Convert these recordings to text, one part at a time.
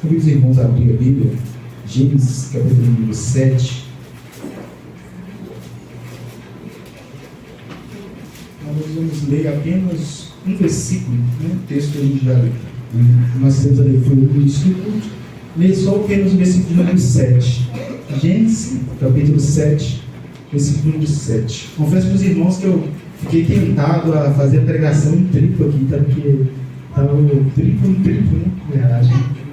Convido os irmãos a abrir a Bíblia, Gênesis capítulo número 7. Nós vamos ler apenas um versículo, né? O texto a gente já leu. Nós temos a leitura do Instituto, ler só apenas o versículo número 7. Gênesis capítulo 7, versículo número 7. Confesso para os irmãos que eu fiquei tentado a fazer a pregação em triplo aqui, tá? Porque estava triplo, né? Verdade,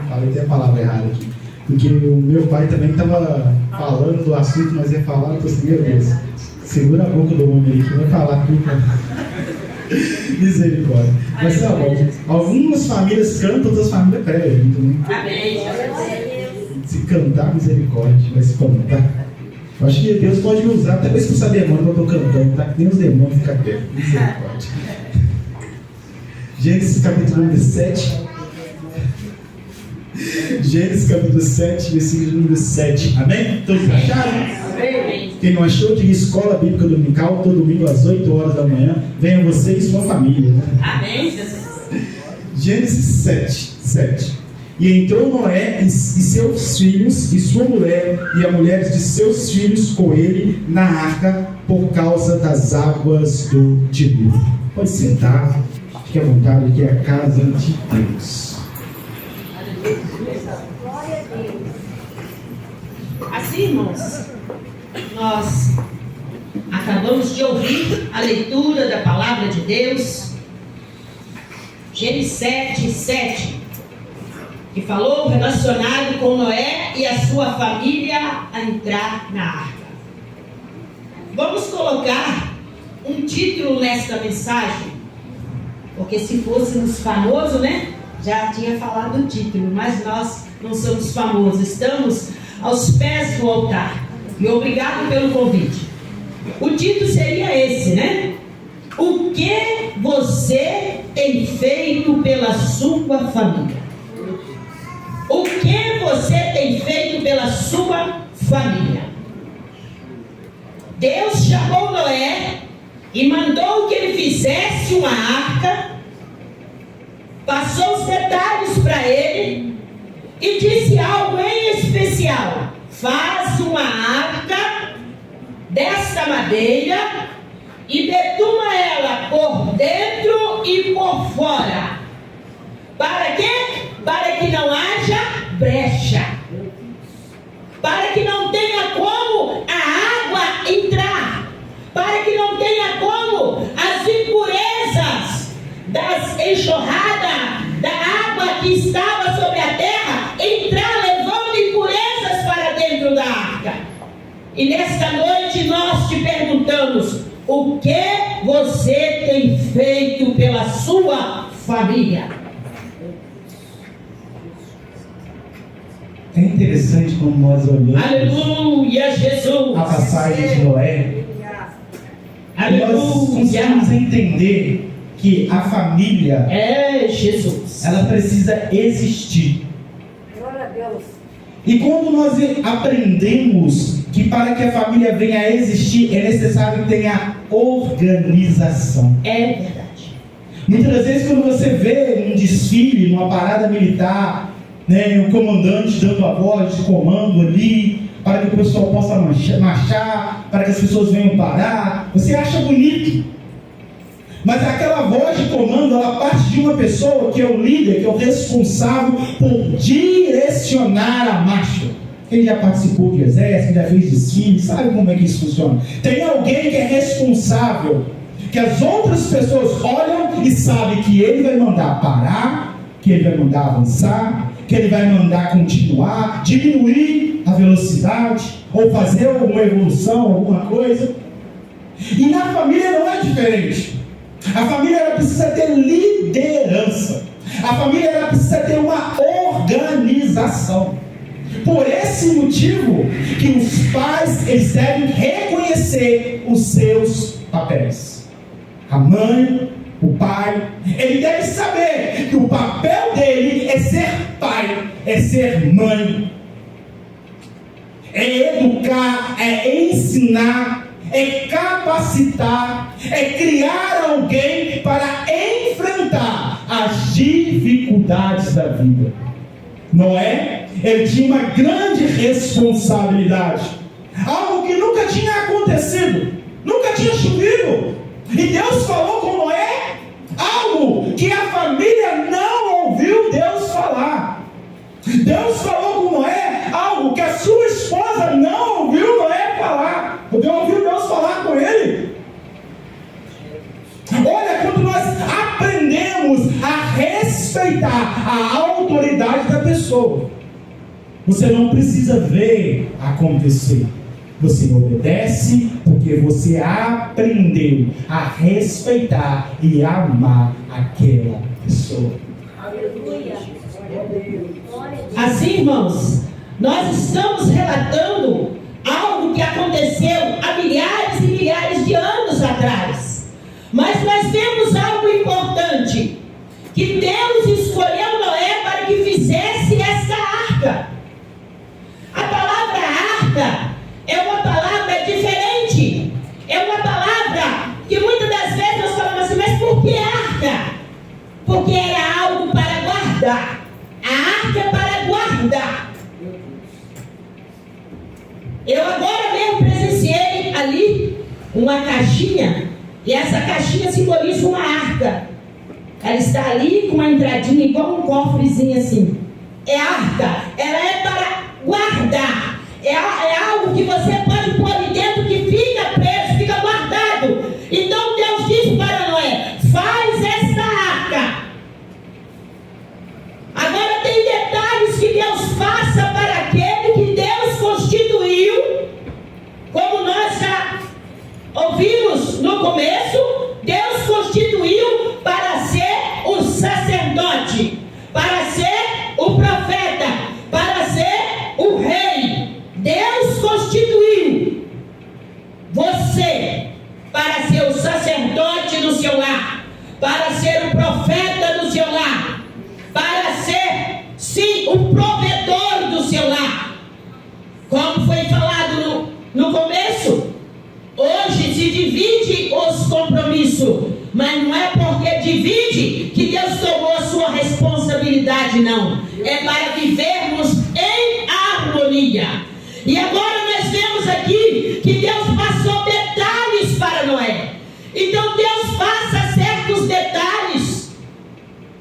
falei até a palavra errada aqui. Porque o meu pai também estava falando do assunto, mas ia falar, eu tô assim, meu Deus, segura a boca do homem aí que vai falar aqui, cara. Misericórdia. Mas tá bom. Algumas famílias cantam, outras famílias pregam também. Amém. Se cantar, misericórdia, vai se cantar. Eu acho que Deus pode me usar, até mesmo expulsar demônio quando eu estou cantando, tá? Que nem os demônios ficam perto. Misericórdia. Gênesis capítulo número 7. Gênesis capítulo 7, versículo número 7. Amém? Todos acharam? Amém. Quem não achou, de Escola Bíblica Dominical, todo domingo às 8 horas da manhã. Venham você e sua família. Amém, Jesus. Gênesis 7. E entrou Noé e seus filhos, e sua mulher, e a mulher de seus filhos com ele na arca, por causa das águas do dilúvio. Pode sentar, fique à vontade, aqui é a casa de Deus. Assim, irmãos, nós acabamos de ouvir a leitura da palavra de Deus, Gênesis 7, que falou relacionado com Noé e a sua família a entrar na arca. Vamos colocar um título nesta mensagem, porque se fôssemos famosos, né? Já tinha falado o título, mas nós não somos famosos, estamos aos pés do altar. E obrigado pelo convite. O título seria esse, né? O que você tem feito pela sua família? O que você tem feito pela sua família? Deus chamou Noé e mandou que ele fizesse uma arca, passou os detalhes para ele e disse algo em especial: faz uma arca desta madeira e betuma ela por dentro e por fora. Para quê? Para que não haja brecha, para que não tenha como a água entrar, para que não tenha como as impurezas das enxurradas da água que estava sobre a terra entrar, levando impurezas para dentro da arca. E nesta noite nós te perguntamos: o que você tem feito pela sua família? É interessante como nós olhamos Aleluia, Jesus. a passagem de Noé. Aleluia. Nós conseguimos entender que a família, Jesus, ela precisa existir. Glória a Deus. E quando nós aprendemos que para que a família venha a existir é necessário que tenha organização. é verdade. Muitas vezes quando você vê um desfile, numa parada militar, né, o comandante dando a voz de comando ali, para que o pessoal possa marchar, para que as pessoas venham parar, você acha bonito. Mas aquela voz de comando, ela parte de uma pessoa que é o líder, que é o responsável por direcionar a marcha. Quem já participou de exército, quem já fez desfile, sabe como é que isso funciona? Tem alguém que é responsável, que as outras pessoas olham e sabem que ele vai mandar parar, que ele vai mandar avançar, que ele vai mandar continuar, diminuir a velocidade, ou fazer alguma evolução, alguma coisa. E na família não é diferente. A família ela precisa ter liderança. A família ela precisa ter uma organização. Por esse motivo que os pais eles devem reconhecer os seus papéis. A mãe, o pai, ele deve saber que o papel dele é ser pai, é ser mãe, é educar, é ensinar, é capacitar, é criar alguém para enfrentar as dificuldades da vida. Noé, ele tinha uma grande responsabilidade. Algo que nunca tinha acontecido, nunca tinha chovido. E Deus falou com Noé algo que a família não ouviu Deus falar. Deus falou com Noé algo que a sua esposa não ouviu Noé falar. Ouviu Deus falar com ele. Olha, quando nós aprendemos a respeitar a autoridade da pessoa, você não precisa ver acontecer. Você obedece porque você aprendeu a respeitar e amar aquela pessoa. Aleluia. Assim, irmãos, nós estamos relatando algo que aconteceu há milhares e milhares de anos atrás. Mas nós temos algo importante, que Deus escolheu Noé para que fizesse essa arca. A palavra arca é uma palavra diferente. É uma palavra que muitas das vezes nós falamos assim, mas por que arca? Porque era algo para guardar. A arca é para guardar. Eu agora mesmo presenciei ali uma caixinha, e essa caixinha simboliza uma arca. Ela está ali com uma entradinha igual um cofrezinho assim. É arca, ela é para guardar. É algo que você pode pôr ali dentro que fica preso, fica guardado. Então Deus disse para Noé, faz esta arca. Agora tem detalhes que Deus faça para aquele que Deus constituiu, como nós já ouvimos no começo. Deus constituiu para ser o sacerdote, para ser o profeta, para ser o rei. Deus constituiu você para ser o sacerdote do seu lar, para ser o profeta do seu lar, para ser, sim, o provedor do seu lar. Como foi falado no começo, hoje se divide os compromissos, mas não é porque divide que Deus tomou a sua responsabilidade, não. É para vivermos em harmonia. E agora nós vemos aqui que Deus passou detalhes para Noé. Então Deus passa certos detalhes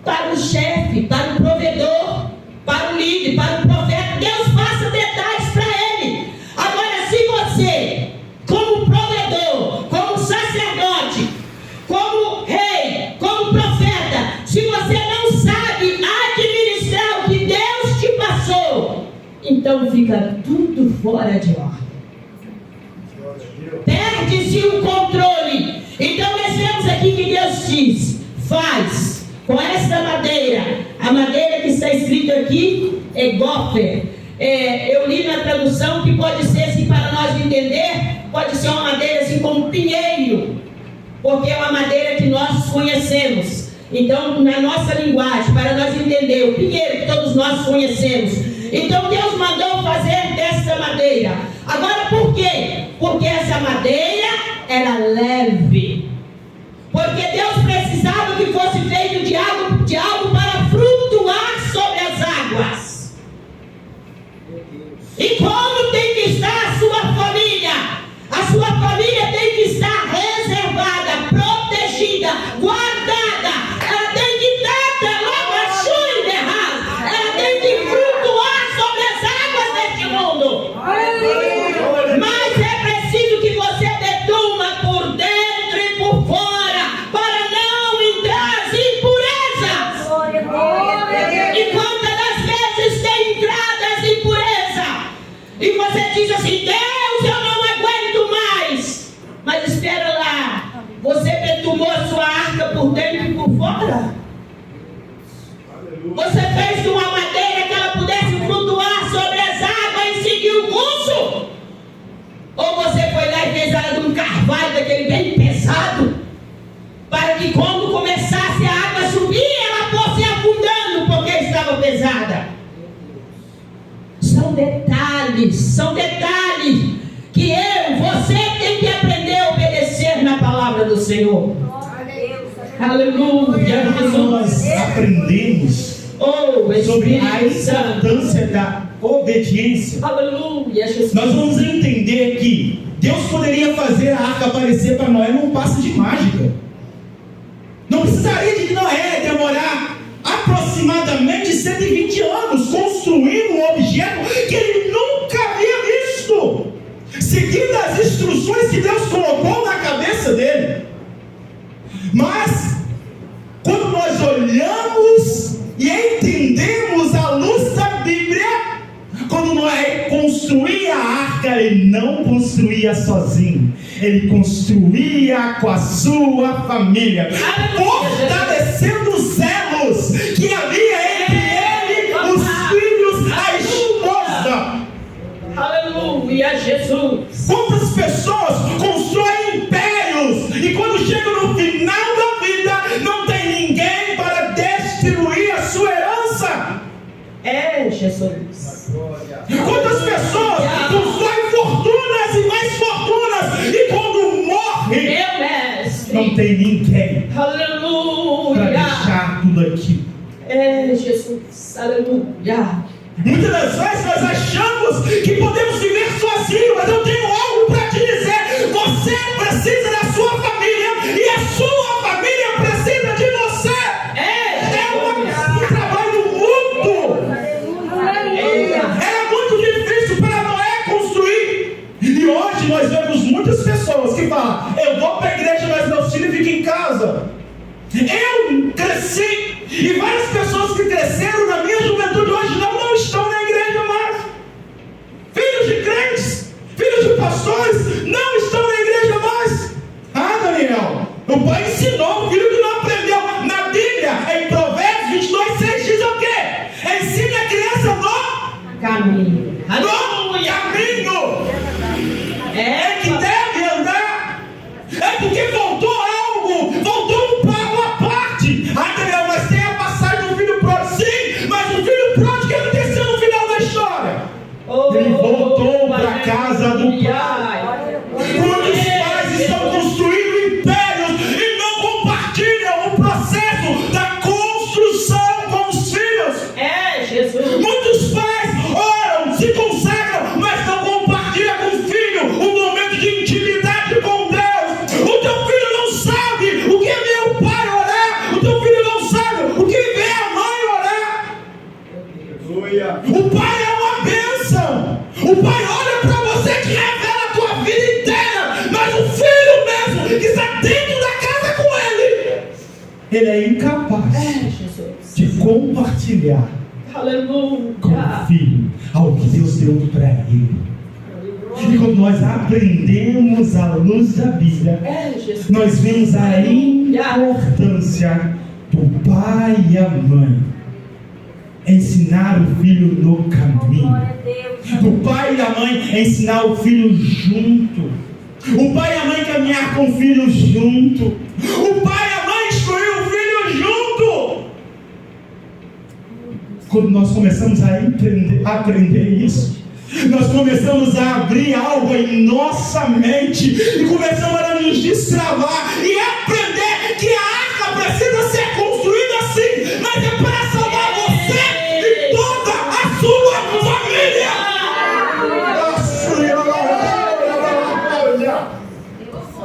para o chefe, para o provedor, para o líder, para o profeta. Deus passa detalhes para ele. Agora, se você, como provedor, como sacerdote, como rei, como profeta, se você não sabe administrar o que Deus te passou, então fica tudo fora de ordem. Perde-se o controle. Então nós vemos aqui que Deus diz, faz com esta madeira. A madeira que está escrita aqui é gofer. Eu li na tradução que pode ser assim, para nós entender, pode ser uma madeira assim como pinheiro, porque é uma madeira que nós conhecemos. Então, na nossa linguagem, para nós entender, o pinheiro que todos nós conhecemos. Então, Deus mandou fazer dessa madeira. Agora, por quê? Porque essa madeira era leve. Porque Deus precisava que fosse feito de algo para flutuar sobre as águas. E como tem que estar a sua família? A sua família tem que estar reservada, protegida, guardada. Ela tem que estar logo a chuva derrada. Ela tem que flutuar sobre as águas deste mundo. Mas é preciso que você betuma por dentro e por fora para não entrar as impurezas. E quantas das vezes tem entrado as impurezas? E você diz assim, Deus, eu não aguento mais. Mas espera lá, você betumou a sua arca por dentro e por fora? Você fez de uma madeira que ela pudesse flutuar sobre as águas e seguir o curso? Ou você foi lá e fez ela de um carvalho daquele bem pesado, para que quando começasse a água a subir, ela fosse afundando porque estava pesada? São detalhes que você tem que aprender a obedecer na palavra do Senhor. Aleluia, Quando nós aprendemos sobre a Espírito Santo. importância da obediência, Aleluia, Jesus. nós vamos entender que Deus poderia fazer a arca aparecer para Noé num passe de mágica. Não precisaria de Noé demorar aproximadamente 120 anos construindo um objeto que ele nunca havia visto, seguindo as instruções que Deus colocou na cabeça dele. Mas quando nós olhamos e entendemos a luz da Bíblia, quando Noé construía a arca, ele não construía sozinho, ele construía com a sua família, fortalecendo os elos que havia entre ele, os filhos, a esposa. Aleluia, Jesus. Quantas pessoas constroem impérios e quando chegam no final da vida não tem ninguém para destruir a sua herança? Jesus. Quantas pessoas constroem fortunas e mais fortunas e quando morrem Meu mestre. não tem ninguém para Aleluia. deixar tudo aqui? Jesus. Aleluia. Muitas das vezes nós achamos que podemos viver sozinhos, mas eu tenho algo para te dizer: você precisa da sua família e a sua família precisa de você. Um trabalho mútuo. Era muito difícil para Noé construir, e hoje nós vemos muitas pessoas que falam: eu vou para a igreja, mas meus filhos ficam em casa. Eu cresci, e várias pessoas que cresceram na minha juventude hoje não estão na igreja mais. Filhos de crentes, filhos de pastores, não estão na igreja mais. Ah, Daniel, o pai ensinou o filho que não aprendeu. Na Bíblia, em Provérbios 22:6 diz o quê? Ensine a criança no caminho. No caminho é que deve andar. É porque faltou algo, faltou um pago à parte. Ah, Daniel, mas tem a passagem do filho pródigo. Sim, mas o filho pródigo que aconteceu no final da história. Ele voltou para a casa do pai. Muitos pais estão construindo impérios e não compartilham o processo da construção com os filhos. Jesus. Muitos pais oram, se consagram, mas não compartilham com o filho um momento de intimidade com Deus. O teu filho não sabe o que é ver o pai orar. O teu filho não sabe o que é ver a mãe orar. O pai é uma bênção. O pai olha para você que revela a tua vida inteira, mas o filho mesmo que está dentro da casa com ele é incapaz Jesus. de compartilhar Aleluia. com o filho algo que Deus deu para ele. E quando nós aprendemos a luz da Bíblia, Jesus. nós vemos a importância do pai e a mãe ensinar o filho no caminho, do pai e a mãe ensinar o filho junto, o pai e a mãe caminhar com o filho junto, o pai e a mãe instruir o filho junto. Quando nós começamos a aprender isso, nós começamos a abrir algo em nossa mente e começamos a nos destravar e aprender que a arca precisa ser construída assim, mas é para salvar você e toda a sua família.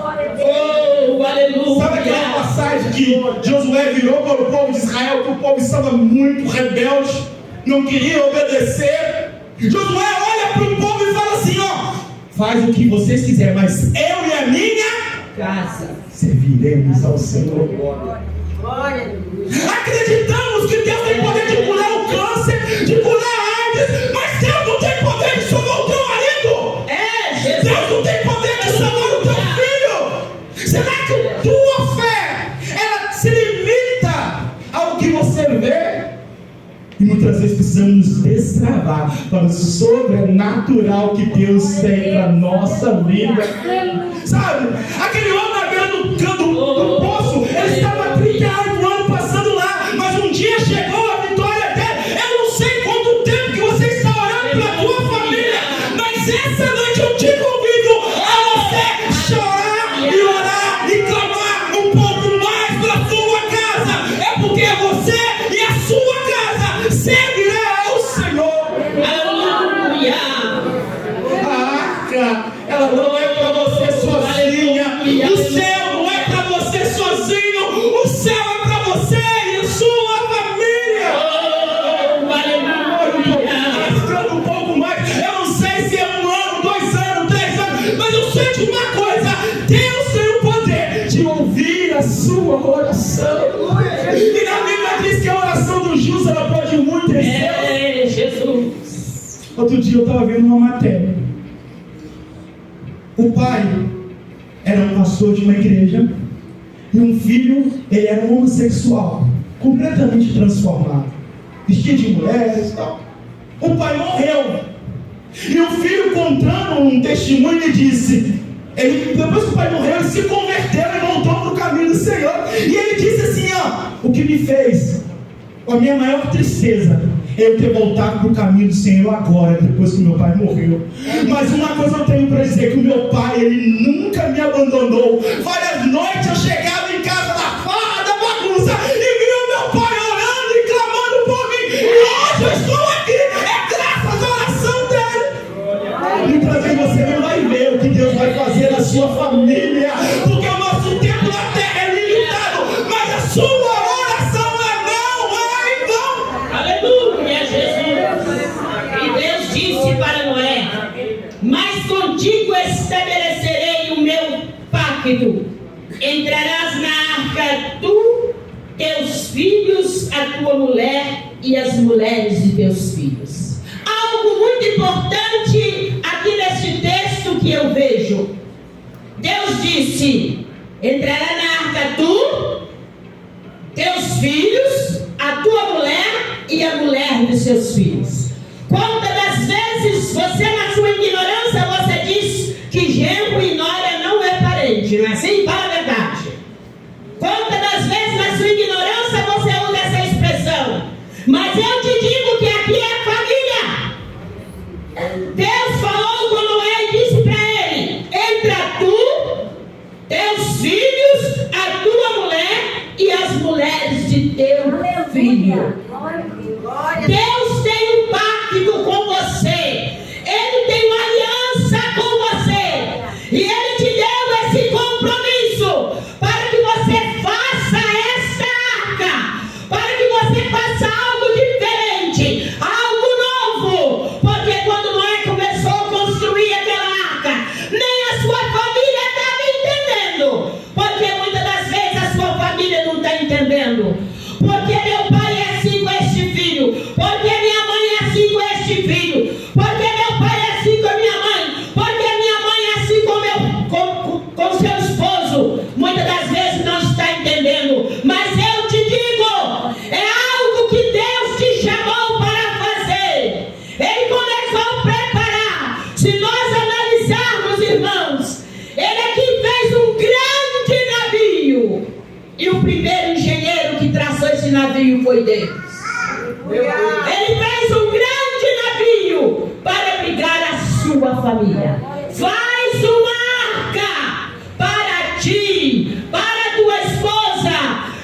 Aleluia. Sabe aquela passagem que Josué virou para o povo de Israel, que o povo estava muito rebelde, não queria obedecer? Josué olha para o povo e fala assim: ó, faz o que vocês quiserem, mas eu e a minha casa serviremos ao Senhor. Acreditamos que Deus tem poder de curar o câncer, de curar a AIDS, mas Deus não tem poder de salvar o teu marido. Jesus. Deus não tem poder de salvar o teu filho. Será que a tua fé, ela se limita ao que você vê? E muitas vezes precisamos nos destravar para o sobrenatural que Deus tem para a nossa vida. Sabe, aquele homem na beira do poço, ele estava há 38 anos passando lá, mas um dia chegou a vitória dele. Eu não sei quanto tempo que você está orando pela tua família, mas essa noite eu te convido a você chorar e orar e clamar um pouco mais para a sua casa. É porque você e a sua casa Outro dia eu estava vendo uma matéria. O pai era um pastor de uma igreja e um filho, ele era um homossexual, completamente transformado, vestido de mulheres e tal. O pai morreu e o filho, contando um testemunho, ele disse, depois que o pai morreu, ele se converteu e voltou para o caminho do Senhor. E ele disse assim, o que me fez, a minha maior tristeza, eu ter voltado para o caminho do Senhor agora, depois que meu pai morreu. Mas uma coisa eu tenho para dizer, que o meu pai, ele nunca me abandonou. Várias noites eu chegava em casa da farra, da bagunça, e via o meu pai orando e clamando por mim. E hoje eu estou aqui, é graças à oração dele. E para ver, você não vai ver o que Deus vai fazer na sua família, porque o nosso tempo na terra é limitado, mas a sua oração é não. Aleluia, Jesus. E Deus disse para Noé: mas contigo estabelecerei o meu pacto. Entrarás na arca tu, teus filhos, a tua mulher e as mulheres de teus filhos. Algo muito importante aqui nesse texto que eu vejo. Deus disse: entrará na arca tu, teus filhos, a tua mulher e a mulher dos seus filhos. Quantas das vezes você, na sua ignorância, você diz que genro e nora não é parente, não é assim? Fala a verdade. Quantas das vezes, na sua ignorância, você usa essa expressão? Mas eu te digo que aqui é família. Deus falou com Noé e disse para ele: entra tu, teus filhos, a tua mulher e as mulheres de teu filho. Deus tem um pacto com você. Ele tem uma aliança com você. E Ele te deu esse compromisso para que você faça essa arca, para que você faça algo diferente, algo novo. Porque quando Noé começou a construir aquela arca, nem a sua família estava entendendo. Porque muitas das vezes a sua família não está entendendo. Porque meu pai é assim com este filho, porque minha mãe é assim com este filho, porque meu pai é assim com a minha mãe, porque minha mãe é assim com seu esposo. Muitas das vezes não está entendendo, mas eu te digo, é algo que Deus te chamou para fazer. Ele começou a preparar. Se nós analisarmos, irmãos, Ele é quem fez um grande navio, e o primeiro engenheiro que traçou esse navio foi Deus. Ele fez um grande navio para abrigar a sua família. Faz uma arca para ti, para a tua esposa,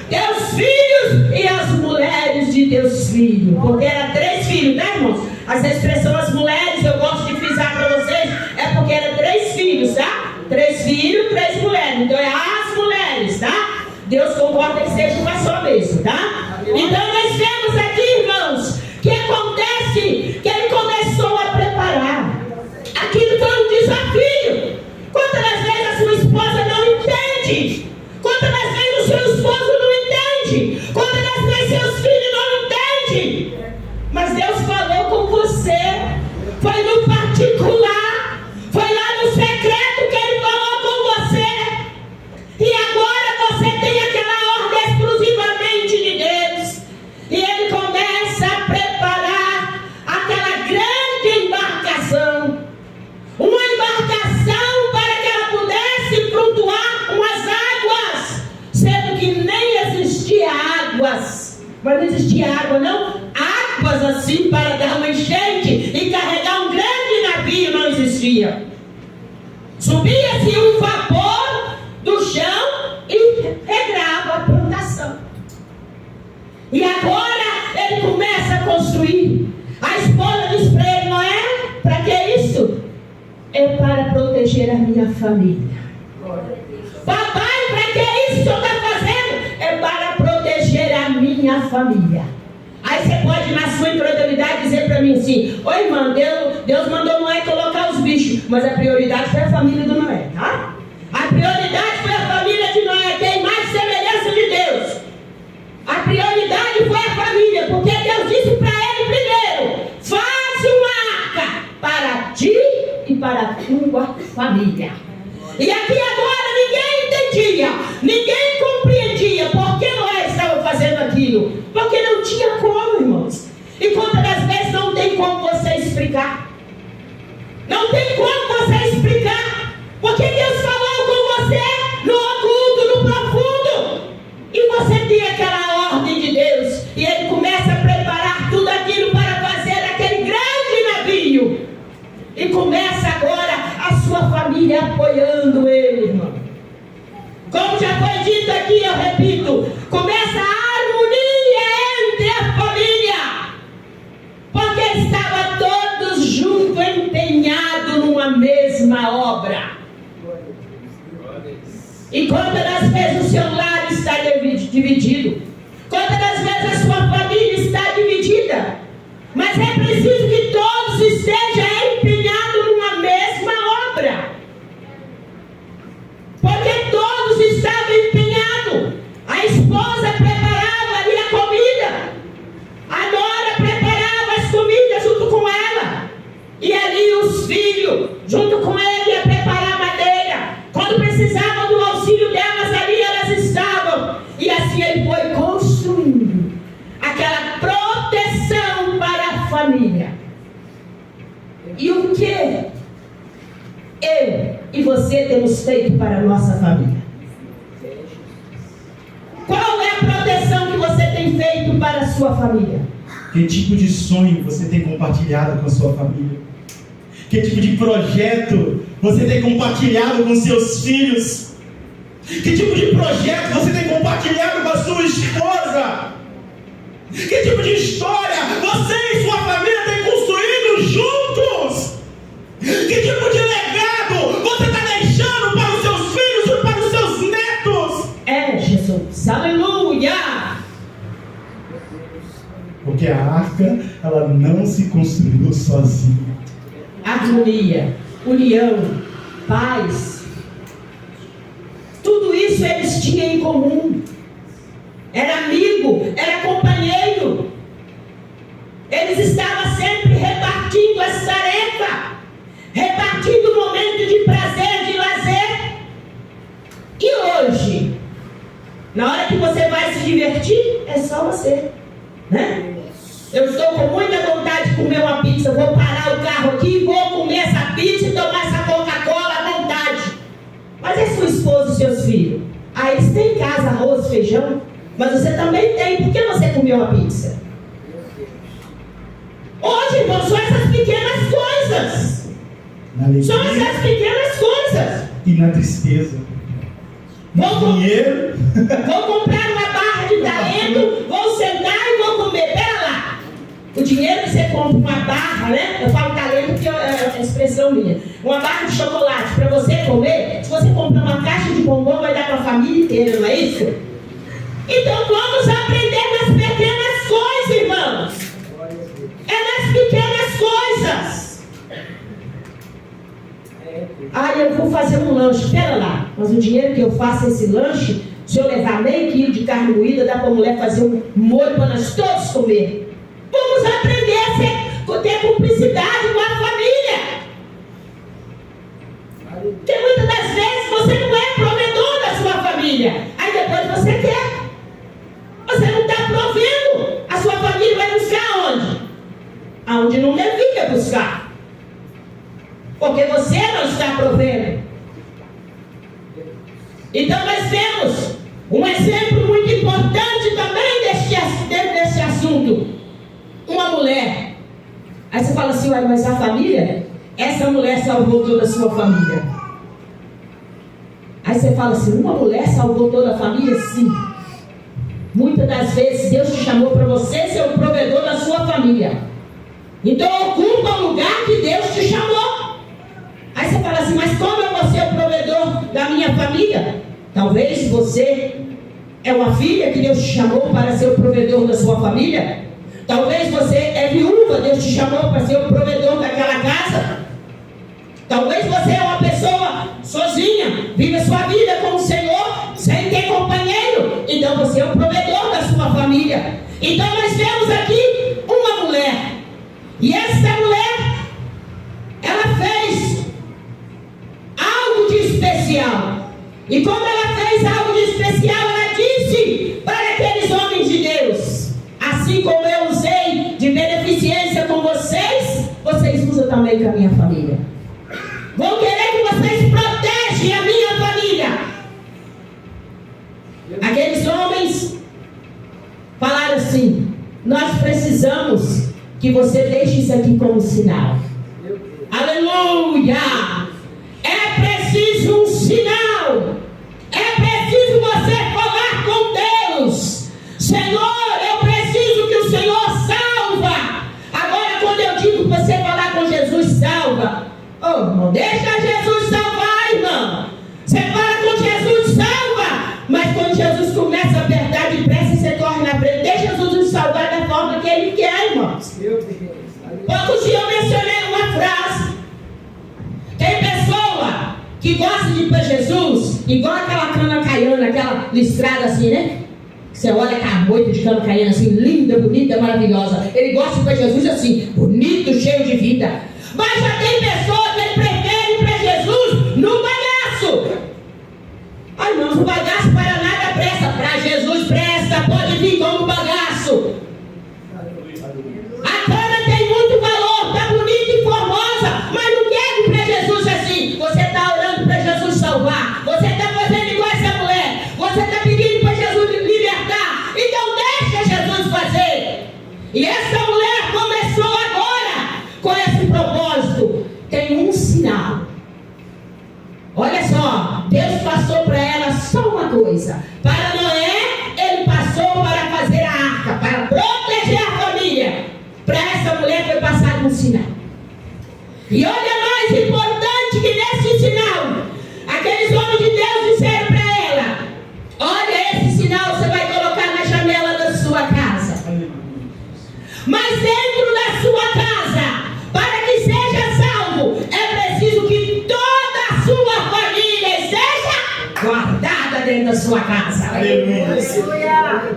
teus filhos e as mulheres de teus filhos. Porque eram 3 filhos, né, irmãos? Essa expressão, as mulheres, eu gosto de frisar para vocês, é porque eram 3 filhos, tá? 3 filhos, 3 mulheres. Então é as mulheres, tá? Deus concorda que seja uma só mesmo, tá? Então nós vemos aqui, irmãos, que acontece que Ele começou a preparar. Aquilo foi um desafio. Quantas das vezes a sua esposa não entende? Quantas das vezes o seu esposo não entende? Quantas das vezes seus filhos não entendem? Mas Deus falou com você. Foi no particular. Foi lá no secreto que Ele falou com você. E agora você tem aquela ordem exclusivamente de Deus. E Ele começa a preparar aquela grande embarcação. Uma embarcação para que ela pudesse flutuar com as águas. Sendo que nem existia águas. Mas não existia água, não? Águas assim para dar uma enchente e carregar um grande navio não existia. Subia-se um vapor do chão e regrava a plantação. E agora ele começa a construir. A esposa diz para ele: Noé, para que isso? É para proteger a minha família. Papai, para que isso que eu estou fazendo? É para proteger a minha família. Aí você pode, na sua incredulidade, dizer para mim assim: ô irmã, Deus mandou Noé colocar os bichos, mas a prioridade foi a família do Noé, tá? A prioridade foi a família de Noé, que é a imagem e semelhança de Deus. A prioridade foi a família, porque Deus disse para ele primeiro: faz uma arca, para a tua família. E aqui agora ninguém entendia, ninguém compreendia por que Noé estava fazendo aquilo. Porque não tinha como, irmãos. E quantas das vezes não tem como você explicar? Não tem como você explicar. Porque Deus falou com você no oculto, no profundo. E você tem aquela ordem de Deus. E Ele começa a preparar tudo aquilo para fazer aquele grande navio. E começa agora a sua família apoiando Ele, irmão. Como já foi dito aqui, eu repito. Começa a harmonia entre a família. Porque estavam todos juntos, empenhados numa mesma obra. E quantas das vezes o seu lar está dividido? Quantas das vezes a sua família está dividida? Mas é preciso que todos estejam empenhados numa mesma obra. Porque todos estavam empenhados. A esposa preparava ali a comida. A nora preparava as comidas junto com ela. E ali os filhos, junto com ele, ia preparar a madeira. Quando precisavam do auxílio delas, ali elas estavam. E assim ele foi construindo aquela proteção para a família. E o que eu e você temos feito para a nossa família? Qual é a proteção que você tem feito para a sua família? Que tipo de sonho você tem compartilhado com a sua família? Que tipo de projeto você tem compartilhado com seus filhos? Que tipo de projeto você tem compartilhado com a sua esposa? Que tipo de história você e sua família têm construído juntos? Que tipo de legado você está deixando para os seus filhos e para os seus netos? É Jesus, aleluia! Porque a arca, ela não se construiu sozinha. Harmonia, união, paz. Tudo isso eles tinham em comum. Era amigo, era companheiro. Eles estavam sempre repartindo essa tarefa, repartindo o momento de prazer, de lazer. E hoje, na hora que você vai se divertir, é só você, né? Eu estou com muita vontade de comer uma pizza. Vou parar o carro aqui, vou comer essa pizza e tomar essa Coca-Cola à vontade. Mas é sua esposa e seus filhos? Ah, eles têm em casa arroz, feijão. Mas você também tem. Por que você comeu uma pizza? Hoje, irmão, são essas pequenas coisas. São essas pequenas coisas. E na tristeza. Dinheiro. Vou comprar uma barra de talento, vou sentar e vou comer. Pera lá. O dinheiro que você compra uma barra, né? Eu falo talento porque é expressão minha. Uma barra de chocolate para você comer. Se você comprar uma caixa de bombom, vai dar para a família inteira, não é isso? Então vamos aprender nas pequenas coisas, irmãos. É nas pequenas coisas. Ah, eu vou fazer um lanche. Espera lá. Mas o dinheiro que eu faço esse lanche, se eu levar meio quilo de carne moída, dá para a mulher fazer um molho para nós todos comer. Vamos aprender a ter cumplicidade com a família. Porque muitas das vezes você não é provedor da sua família. Aí depois você quer. Você não está provendo. A sua família vai buscar onde? Aonde não devia buscar. Porque você não está provendo. Então nós temos um exemplo muito importante também desse assunto. Uma mulher. Aí você fala assim, mas a família? Essa mulher salvou toda a sua família. Aí você fala assim, uma mulher salvou toda a família? Sim. Muitas das vezes Deus te chamou para você ser o provedor da sua família. Então ocupa o lugar que Deus te chamou. Aí você fala assim, mas como eu vou ser o provedor da minha família? Talvez você é uma filha que Deus te chamou para ser o provedor da sua família. Talvez você é viúva, Deus te chamou para ser o provedor daquela casa. Talvez você é uma pessoa sozinha, vive a sua vida com o Senhor, sem ter companheiro. Então você é o provedor da sua família. Então nós temos aqui uma mulher. E essa mulher, ela fez especial. E quando ela fez algo de especial, ela disse para aqueles homens de Deus: assim como eu usei de beneficência com vocês, vocês usam também com a minha família. Vou querer que vocês protegem a minha família. Aqueles homens falaram assim: nós precisamos que você deixe isso aqui como sinal. Aleluia! É preciso um sinal. É preciso você falar com Deus: Senhor, eu preciso que o Senhor salva. Agora, quando eu digo para você falar com Jesus, salva. Oh, não deixa Jesus salvar, irmão. Você fala com Jesus, salva. Mas quando Jesus começa a apertar depressa, você corre na frente. Deixa Jesus nos salvar da forma que Ele quer, irmãos. Poucos dias eu mencionei uma frase. Tem pessoa que gosta de ir para Jesus, igual aquela cana caiana, aquela listrada assim, né? Você olha com a moita de cana caiana assim, linda, bonita, maravilhosa. Ele gosta de ir para Jesus assim, bonito, cheio de vida. Mas já tem pessoa que ele prefere ir para Jesus no bagaço. Ai, irmãos, o bagaço para nada presta. Para Jesus presta, pode vir como bagaço. A cana tem muito valor, está bonita e formosa, mas não quer ir para Jesus assim. Você está orando para Jesus salvar. Você está fazendo igual essa mulher. Você está pedindo para Jesus libertar. Então deixa Jesus fazer. E essa mulher começou agora com esse propósito. Tem um sinal. Olha só, Deus passou para ela só uma coisa. Para Noé, Ele passou para fazer a arca, para proteger a família. Para essa mulher foi passado um sinal. E olha, mais importante que nesse sinal, aqueles homens de Deus disseram para ela: olha, esse sinal você vai colocar na janela da sua casa. Mas dentro da sua casa, para que seja salvo, é preciso que toda a sua família seja guardada dentro da sua casa. Aleluia.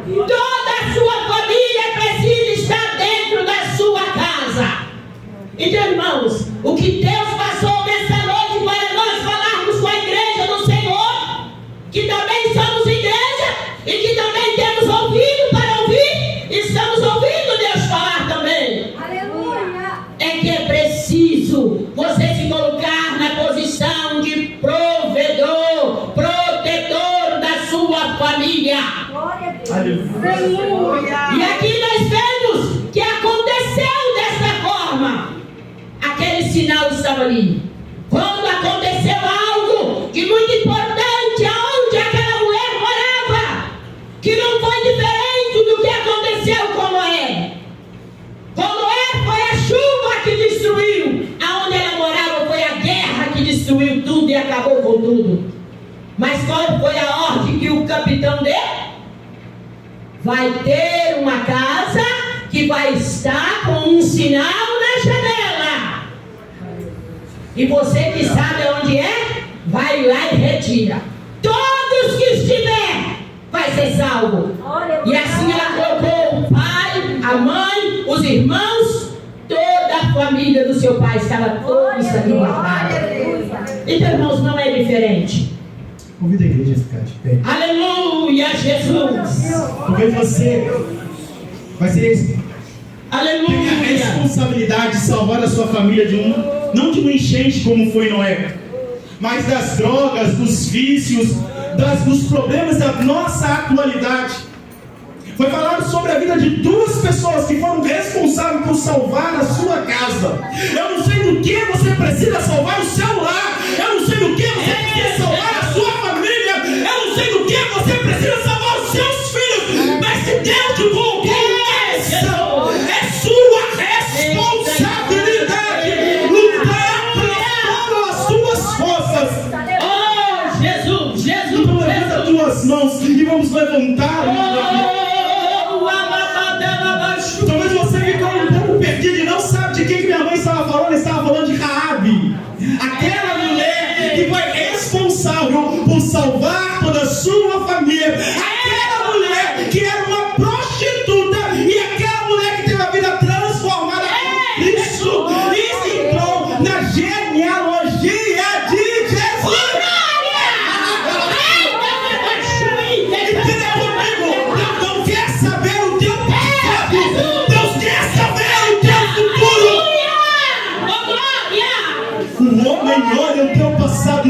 Toda a sua família precisa estar dentro da sua casa. Então, irmãos, o que Deus passou nessa noite para nós falarmos com a igreja do Senhor, que também somos igreja e que também temos ouvido para ouvir, estamos ouvindo Deus falar também. Aleluia. É que é preciso você se colocar na posição de provedor, protetor da sua família. Glória a Deus. Aleluia. E aqui nós vemos que aconteceu dessa forma. Aquele sinal estava ali. Quando aconteceu algo de muito importante, aonde aquela mulher morava, que não foi diferente do que aconteceu com Noé. Com Noé foi a chuva que destruiu. Aonde ela morava foi a guerra que destruiu tudo e acabou com tudo. Mas qual foi a ordem que o capitão deu? Vai ter uma casa que vai estar com um sinal na janela. E você que sabe onde é, vai lá e retira. Todos que estiver, vai ser salvo. E assim ela colocou o pai, a mãe, os irmãos, toda a família do seu pai estava todos ali guardados. Então, irmãos, não é diferente. Convida a igreja a ficar de pé. Aleluia, Jesus. Porque você vai ser tem a Aleluia. responsabilidade de salvar a sua família não de uma enchente como foi Noé, mas das drogas, dos vícios, dos problemas da nossa atualidade. Foi falado sobre a vida de duas pessoas que foram responsáveis por salvar a sua casa. Eu não sei do que você precisa salvar o seu lar. Eu não sei do que você precisa salvar a sua família. Eu não sei do que você precisa salvar os seus filhos. Mas se Deus te colocou na missão, é sua responsabilidade lutar pelas suas forças. Oh, Jesus, Jesus, Então levanta as tuas mãos e vamos levantar. Talvez você ficou um pouco perdido e não sabe de quem que minha mãe estava falando. Estava falando de Raabe, aquela mulher que foi responsável por salvar toda a sua família. Aquela mulher que era uma prostituta e aquela mulher que teve a vida transformada por Cristo. Isso entrou na genealogia de Jesus.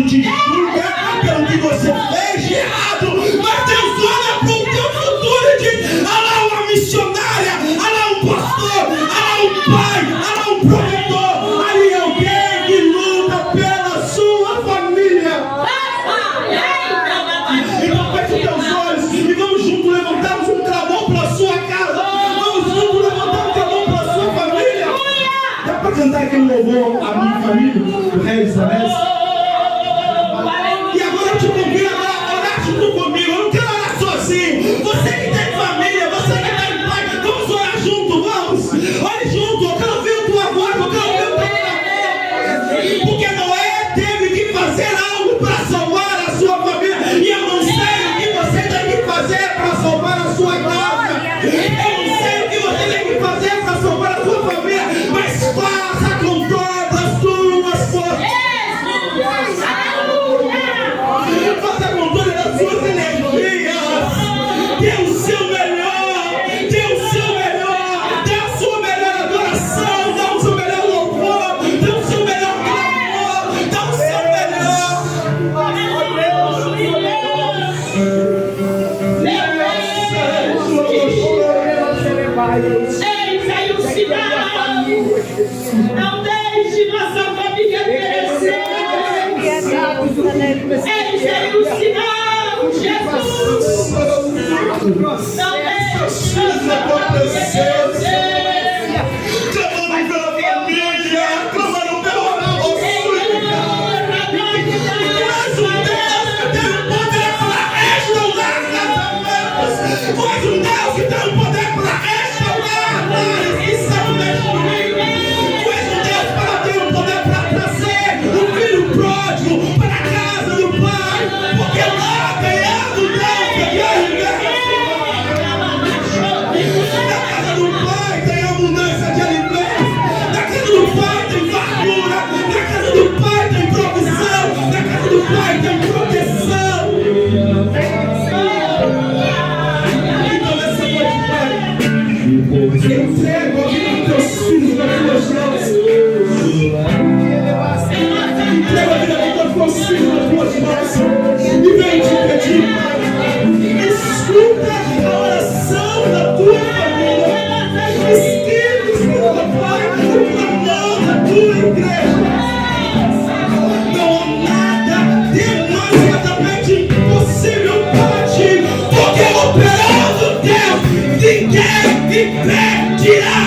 te julga pelo que você fez de errado, mas Deus olha para o teu futuro e diz: olha lá uma missionária, olha lá um pastor, olha lá um pai, olha lá um provedor, ali é alguém que luta pela sua família. Então feche teus olhos e vamos juntos levantarmos um clamor pela sua casa, vamos juntos levantar um clamor pela sua família. Dá para cantar aquele louvor, a minha família, o Rei Israel? E agora eu te convido a orar junto comigo. Eu não quero orar sozinho. Você que tem família, você que tem pai, vamos orar junto, vamos. Olhe junto, eu quero ouvir a tua voz, eu quero ouvir o teu clamor. Porque Noé teve que fazer algo para salvar a sua família. E eu não sei o que você tem que fazer para salvar a sua casa. Eu não sei o que você tem que fazer para salvar a sua família, mas faça com todas as suas forças. Faça com todas as suas energias. Dê o seu melhor. Dê o seu melhor. Dê a sua melhor adoração. Dê o seu melhor louvor. Dê o seu melhor clamor. Dê o seu melhor. Eis aí o sinal. Não deixe nossa família perecer. Eis aí o sinal, Jesus. Não deixe nossa família perecer. Clamando pela família. Clamando pela família. Mas um Deus que tem o poder para restaurar casamentos. Mas um Deus que tem o poder para restaurar lares que são destruídos. Tu és um Deus para ter o poder para trazer o filho pródigo para a casa do Pai. Porque lá ganhando Deus, na casa do Pai tem abundância de alimentos. Na casa do Pai tem fartura. Na casa do Pai tem provisão. Na casa do Pai tem proteção. Então nessa noite, Pai, eu entrego a vida dos teus filhos nas tuas mãos. Entrego a vida dos teus filhos nas tuas mãos. E venho te pedir, Pai, escuta a oração da tua família. Escuta, meu Pai, o clamor da tua igreja. Não há nada demasiadamente impossível para ti, porque operando Deus, ninguém impedirá.